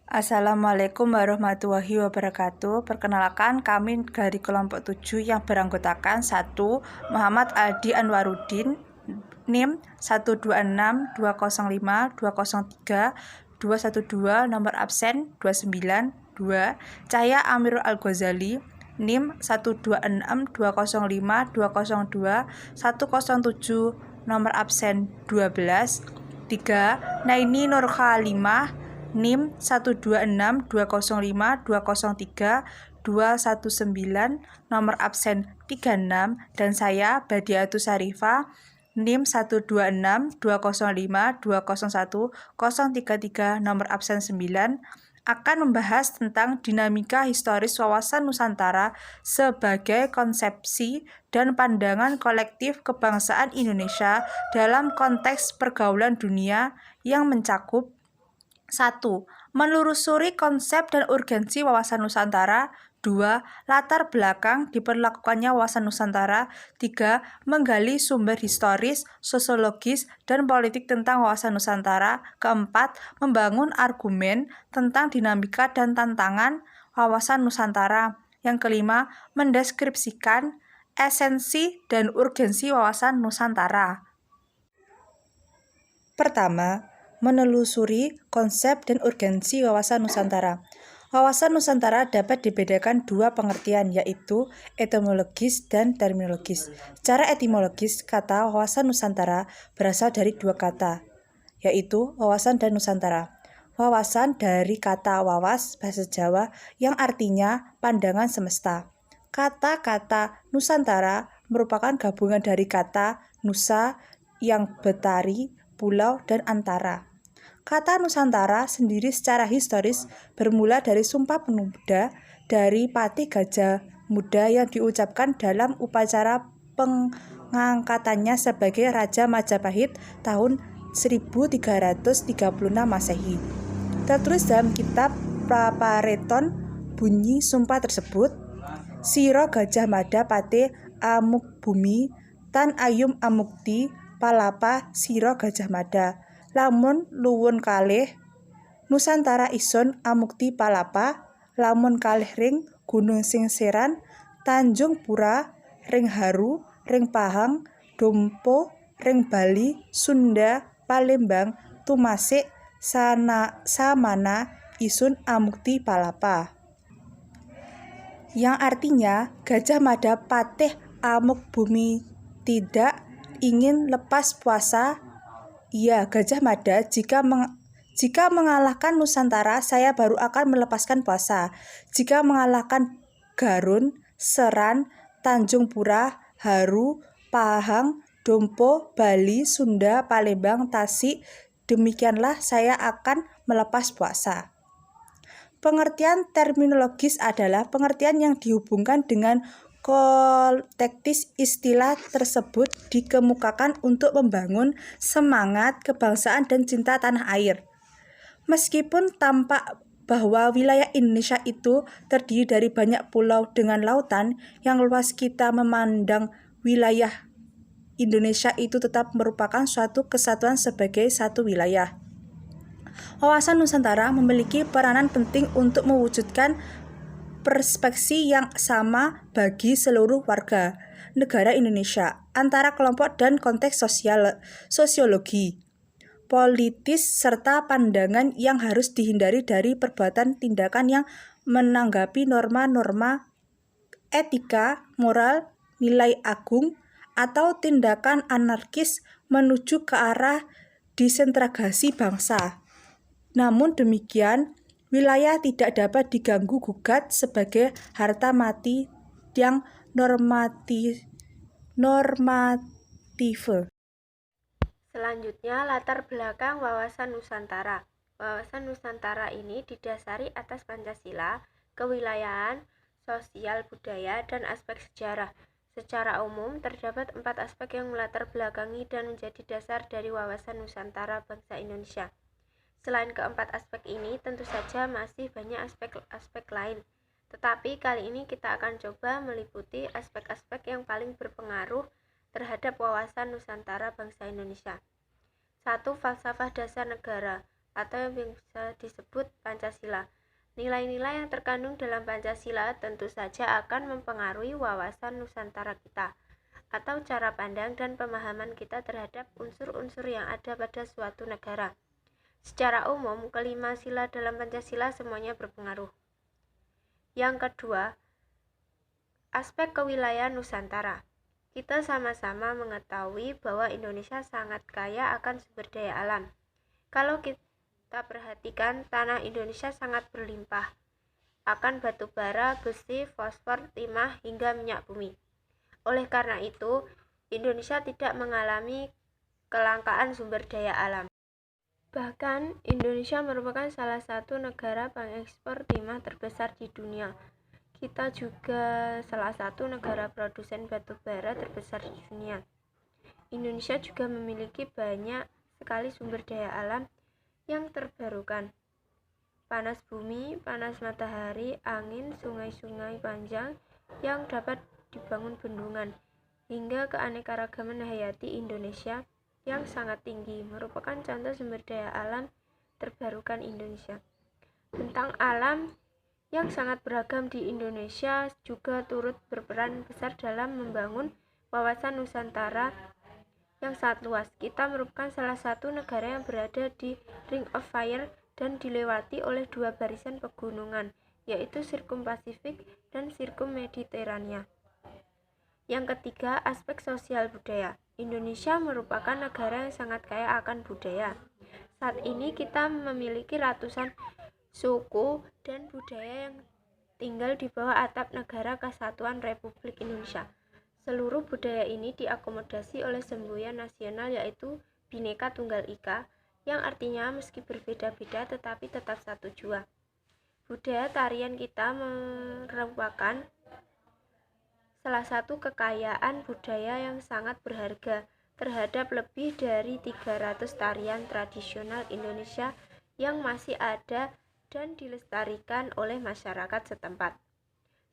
Assalamualaikum warahmatullahi wabarakatuh. Perkenalkan, kami dari kelompok 7 yang beranggotakan 1. Muhammad Aldi Anwaruddin, NIM 126205203 nomor absen 29. 2. Cahya Amirul Al-Ghazali, NIM 12620520107 nomor absen 12. 3. Naini Nur Khalimah, NIM 126205203 nomor absen 36, dan saya Badiatus Syarifah, NIM 1262052010033 nomor absen 9, akan membahas tentang dinamika historis wawasan Nusantara sebagai konsepsi dan pandangan kolektif kebangsaan Indonesia dalam konteks pergaulan dunia yang mencakup 1. Menelusuri konsep dan urgensi wawasan Nusantara. 2. Latar belakang diperlakukannya wawasan Nusantara. 3. Menggali sumber historis, sosiologis, dan politik tentang wawasan Nusantara. 4. Membangun argumen tentang dinamika dan tantangan wawasan Nusantara. Yang 5. Mendeskripsikan esensi dan urgensi wawasan Nusantara. Pertama, menelusuri konsep dan urgensi wawasan Nusantara. Wawasan Nusantara dapat dibedakan dua pengertian, yaitu etimologis dan terminologis. Secara etimologis, kata wawasan Nusantara berasal dari dua kata, yaitu wawasan dan Nusantara. Wawasan dari kata wawas, bahasa Jawa, yang artinya pandangan semesta. Kata-kata Nusantara merupakan gabungan dari kata Nusa yang betari, pulau, dan antara. Kata Nusantara sendiri secara historis bermula dari Sumpah Pemuda dari Patih Gajah Muda yang diucapkan dalam upacara pengangkatannya sebagai Raja Majapahit tahun 1336 Masehi. Tertulis dalam kitab Prapareton bunyi sumpah tersebut, Siro Gajah Mada Pate Amuk Bumi Tan Ayum Amukti Palapa Siro Gajah Mada lamun luwun kalih Nusantara ison amukti palapa, lamun kalih ring Gunung Singseran, Tanjung Pura, ring Haru, ring Pahang, Dompo, ring Bali, Sunda, Palembang, Tumasik, Samana isun amukti palapa. Yang artinya Gajah Mada Patih Amuk Bumi tidak ingin lepas puasa. Iya, Gajah Mada, jika mengalahkan Nusantara, saya baru akan melepaskan puasa. Jika mengalahkan Garun, Seran, Tanjung Pura, Haru, Pahang, Dompo, Bali, Sunda, Palembang, Tasik, demikianlah saya akan melepas puasa. Pengertian terminologis adalah pengertian yang dihubungkan dengan konteks istilah tersebut dikemukakan untuk membangun semangat kebangsaan dan cinta tanah air. Meskipun tampak bahwa wilayah Indonesia itu terdiri dari banyak pulau dengan lautan yang luas, kita memandang wilayah Indonesia itu tetap merupakan suatu kesatuan sebagai satu wilayah. Wawasan Nusantara memiliki peranan penting untuk mewujudkan perspektif yang sama bagi seluruh warga negara Indonesia antara kelompok dan konteks sosiologi, politis, serta pandangan yang harus dihindari dari perbuatan tindakan yang menanggapi norma-norma etika, moral, nilai agung, atau tindakan anarkis menuju ke arah disintegrasi bangsa. Namun demikian, wilayah tidak dapat diganggu-gugat sebagai harta mati yang normatif. Selanjutnya, latar belakang wawasan Nusantara. Wawasan Nusantara ini didasari atas Pancasila, kewilayahan, sosial budaya, dan aspek sejarah. Secara umum, terdapat 4 aspek yang melatar belakangi dan menjadi dasar dari wawasan Nusantara bangsa Indonesia. Selain keempat aspek ini, tentu saja masih banyak aspek-aspek lain. Tetapi kali ini kita akan coba meliputi aspek-aspek yang paling berpengaruh terhadap wawasan Nusantara bangsa Indonesia. 1. Falsafah dasar negara. atau yang bisa disebut Pancasila. Nilai-nilai yang terkandung dalam Pancasila tentu saja akan mempengaruhi wawasan Nusantara kita, atau cara pandang dan pemahaman kita terhadap unsur-unsur yang ada pada suatu negara. Secara umum, kelima sila dalam Pancasila semuanya berpengaruh. Yang kedua, aspek kewilayahan Nusantara. Kita sama-sama mengetahui bahwa Indonesia sangat kaya akan sumber daya alam. Kalau kita perhatikan, tanah Indonesia sangat berlimpah akan batu bara, besi, fosfor, timah, hingga minyak bumi. Oleh karena itu, Indonesia tidak mengalami kelangkaan sumber daya alam. Bahkan, Indonesia merupakan salah satu negara pengekspor timah terbesar di dunia. Kita juga salah satu negara produsen batu bara terbesar di dunia. Indonesia juga memiliki banyak sekali sumber daya alam yang terbarukan. Panas bumi, panas matahari, angin, sungai-sungai panjang yang dapat dibangun bendungan, hingga keanekaragaman hayati Indonesia yang sangat tinggi merupakan contoh sumber daya alam terbarukan Indonesia. Bentang alam yang sangat beragam di Indonesia juga turut berperan besar dalam membangun wawasan Nusantara yang sangat luas. Kita merupakan salah satu negara yang berada di Ring of Fire dan dilewati oleh dua barisan pegunungan, yaitu Sirkum Pasifik dan Sirkum Mediterania. Yang ketiga, aspek sosial budaya. Indonesia merupakan negara yang sangat kaya akan budaya. Saat ini kita memiliki ratusan suku dan budaya yang tinggal di bawah atap Negara Kesatuan Republik Indonesia. Seluruh budaya ini diakomodasi oleh semboyan nasional, yaitu Bhinneka Tunggal Ika, yang artinya meski berbeda-beda tetapi tetap satu jua. Budaya tarian kita merupakan salah satu kekayaan budaya yang sangat berharga terhadap lebih dari 300 tarian tradisional Indonesia yang masih ada dan dilestarikan oleh masyarakat setempat.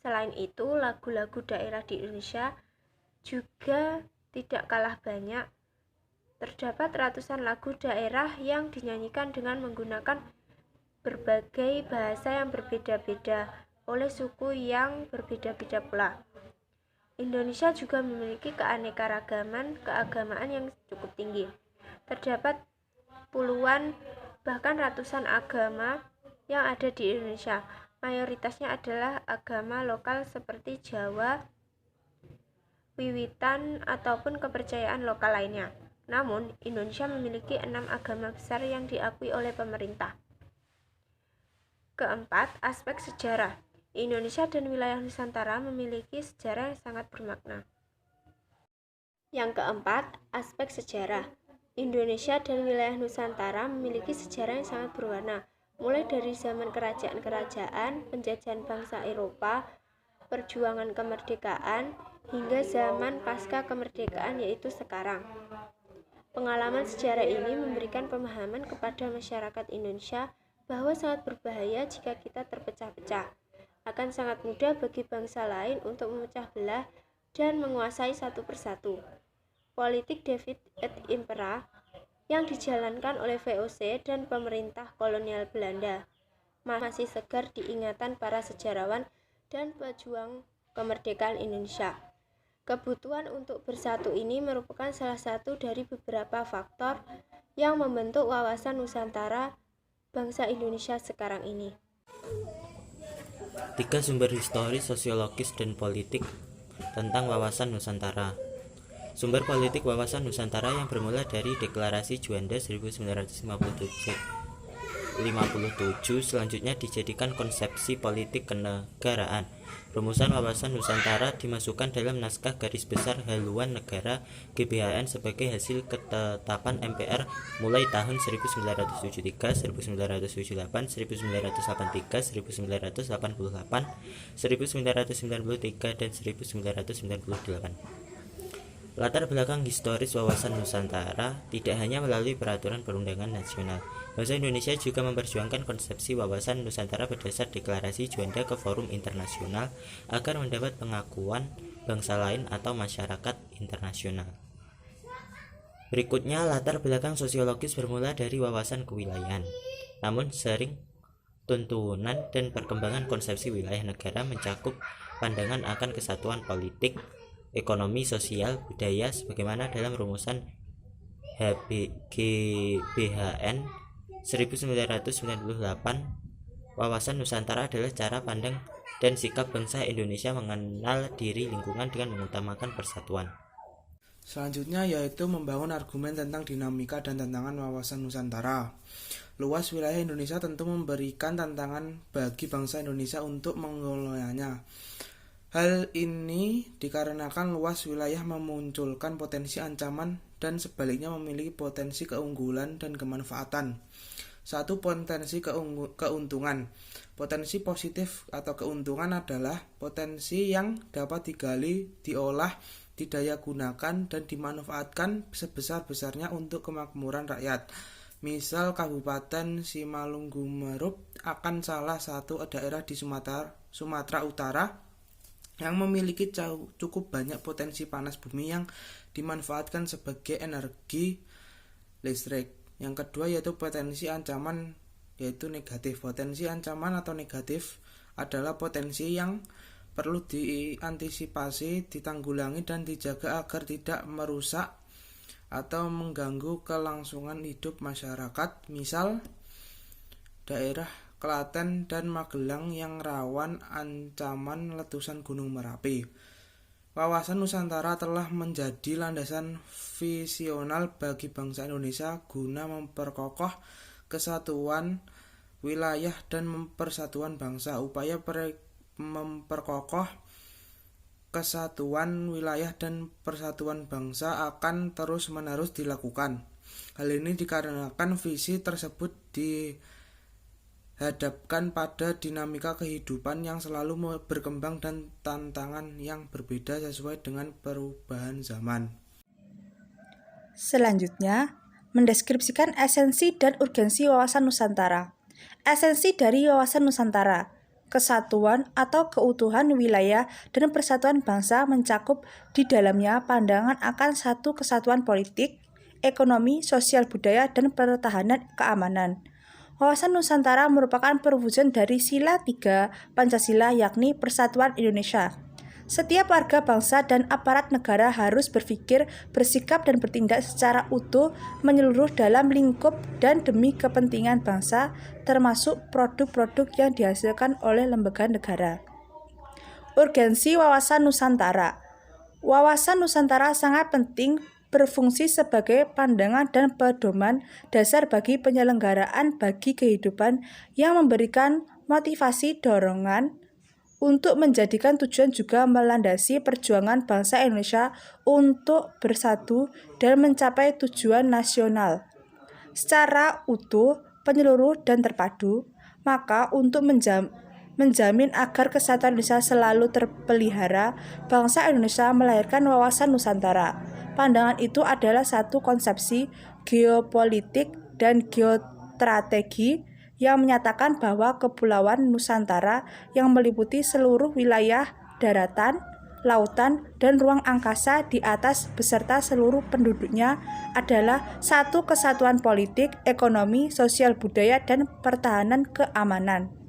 Selain itu, lagu-lagu daerah di Indonesia juga tidak kalah banyak. Terdapat ratusan lagu daerah yang dinyanyikan dengan menggunakan berbagai bahasa yang berbeda-beda oleh suku yang berbeda-beda pula. Indonesia juga memiliki keanekaragaman keagamaan yang cukup tinggi. Terdapat puluhan bahkan ratusan agama yang ada di Indonesia. Mayoritasnya adalah agama lokal seperti Jawa, Wiwitan, ataupun kepercayaan lokal lainnya. Namun, Indonesia memiliki 6 agama besar yang diakui oleh pemerintah. Keempat, aspek sejarah. Indonesia dan wilayah Nusantara memiliki sejarah yang sangat bermakna. Yang keempat, aspek sejarah. Indonesia dan wilayah Nusantara memiliki sejarah yang sangat berwarna, mulai dari zaman kerajaan-kerajaan, penjajahan bangsa Eropa, perjuangan kemerdekaan, hingga zaman pasca kemerdekaan, yaitu sekarang. Pengalaman sejarah ini memberikan pemahaman kepada masyarakat Indonesia bahwa sangat berbahaya jika kita terpecah-pecah. Akan sangat mudah bagi bangsa lain untuk memecah belah dan menguasai satu persatu. Politik Divide et Impera yang dijalankan oleh VOC dan pemerintah kolonial Belanda masih segar di ingatan para sejarawan dan pejuang kemerdekaan Indonesia. Kebutuhan untuk bersatu ini merupakan salah satu dari beberapa faktor yang membentuk wawasan Nusantara bangsa Indonesia sekarang ini. 3 sumber historis, sosiologis, dan politik tentang wawasan Nusantara. Sumber politik wawasan Nusantara yang bermula dari Deklarasi Juanda 1957 selanjutnya dijadikan konsepsi politik kenegaraan. Rumusan wawasan Nusantara dimasukkan dalam naskah garis besar haluan negara GBHN sebagai hasil ketetapan MPR mulai tahun 1973, 1978, 1983, 1988, 1993, dan 1998. Latar belakang historis wawasan Nusantara tidak hanya melalui peraturan perundangan nasional. Bangsa Indonesia juga memperjuangkan konsepsi wawasan Nusantara berdasar Deklarasi Juanda ke forum internasional agar mendapat pengakuan bangsa lain atau masyarakat internasional. Berikutnya, latar belakang sosiologis bermula dari wawasan kewilayahan. Namun sering tuntunan dan perkembangan konsepsi wilayah negara mencakup pandangan akan kesatuan politik, ekonomi, sosial, budaya sebagaimana dalam rumusan GBHN 1998. Wawasan Nusantara adalah cara pandang dan sikap bangsa Indonesia mengenal diri lingkungan dengan mengutamakan persatuan. Selanjutnya yaitu membangun argumen tentang dinamika dan tantangan wawasan Nusantara. Luas wilayah Indonesia tentu memberikan tantangan bagi bangsa Indonesia untuk mengelolanya. Hal ini dikarenakan luas wilayah memunculkan potensi ancaman dan sebaliknya memiliki potensi keunggulan dan kemanfaatan. Satu, potensi keuntungan. Potensi positif atau keuntungan adalah potensi yang dapat digali, diolah, didaya gunakan, dan dimanfaatkan sebesar-besarnya untuk kemakmuran rakyat. Misal Kabupaten Simalungun akan salah satu daerah di Sumatera Utara yang memiliki cukup banyak potensi panas bumi yang dimanfaatkan sebagai energi listrik. Yang kedua yaitu potensi ancaman yaitu negatif. Potensi ancaman atau negatif adalah potensi yang perlu diantisipasi, ditanggulangi, dan dijaga agar tidak merusak atau mengganggu kelangsungan hidup masyarakat. Misal daerah Klaten dan Magelang yang rawan ancaman letusan Gunung Merapi. Wawasan Nusantara telah menjadi landasan visional bagi bangsa Indonesia guna memperkokoh kesatuan wilayah dan persatuan bangsa. Upaya memperkokoh kesatuan wilayah dan persatuan bangsa akan terus-menerus dilakukan. Hal ini dikarenakan visi tersebut dihadapkan pada dinamika kehidupan yang selalu berkembang dan tantangan yang berbeda sesuai dengan perubahan zaman. Selanjutnya, mendeskripsikan esensi dan urgensi wawasan Nusantara. Esensi dari wawasan Nusantara: kesatuan atau keutuhan wilayah dan persatuan bangsa mencakup di dalamnya pandangan akan satu kesatuan politik, ekonomi, sosial, budaya, dan pertahanan keamanan. Wawasan Nusantara merupakan perwujudan dari Sila 3 Pancasila, yakni Persatuan Indonesia. Setiap warga bangsa dan aparat negara harus berpikir, bersikap, dan bertindak secara utuh, menyeluruh dalam lingkup dan demi kepentingan bangsa, termasuk produk-produk yang dihasilkan oleh lembaga negara. Urgensi wawasan Nusantara. Wawasan Nusantara sangat penting, berfungsi sebagai pandangan dan pedoman dasar bagi penyelenggaraan bagi kehidupan yang memberikan motivasi dorongan untuk menjadikan tujuan juga melandasi perjuangan bangsa Indonesia untuk bersatu dan mencapai tujuan nasional secara utuh, menyeluruh, dan terpadu. Maka untuk menjamin agar kesatuan Indonesia selalu terpelihara, bangsa Indonesia melahirkan wawasan Nusantara. Pandangan itu adalah satu konsepsi geopolitik dan geostrategi yang menyatakan bahwa Kepulauan Nusantara yang meliputi seluruh wilayah daratan, lautan, dan ruang angkasa di atas beserta seluruh penduduknya adalah satu kesatuan politik, ekonomi, sosial, budaya, dan pertahanan keamanan.